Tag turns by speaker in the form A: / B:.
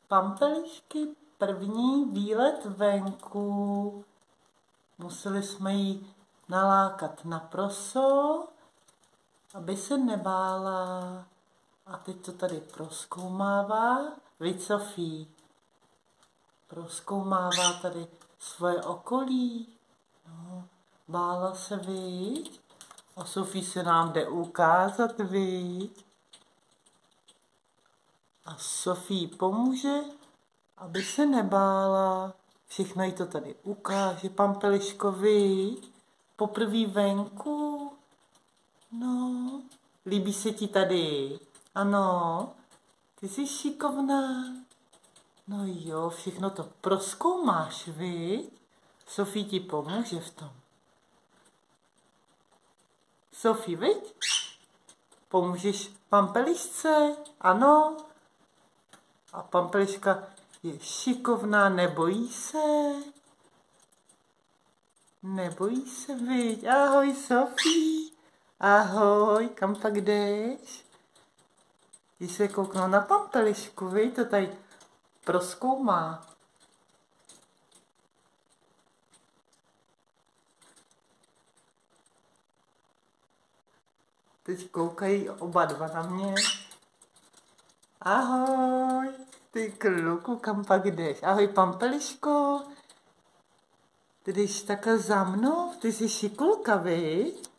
A: Pampelišky, první výlet venku. Museli jsme jí nalákat na proso, aby se nebála. A teď to tady prozkoumává. Viď, Sofí? Prozkoumává tady svoje okolí. No, bála se, viď? A Sofí se nám jde ukázat, viď? A Sofí pomůže, aby se nebála. Všechno jí to tady ukáže, Pampeliško, viď? Poprvé venku. No, líbí se ti tady? Ano, ty jsi šikovná. No jo, všechno to prozkoumáš, viď? Sofí ti pomůže v tom. Sofí, viď? Pomůžeš Pampelišce? Ano. A Pampeliška je šikovná, nebojí se. Nebojí se, viď? Ahoj, Sofí. Ahoj, kam pak jdeš? Když se kouknou na Pampelišku, viď? To tady prozkoumá. Teď koukají oba dva na mě. Ahoj, ty kluku, kam pak jdeš? Ahoj, Pampeliško. Ty jdeš takhle za mnou? Ty jsi šikulka, viď?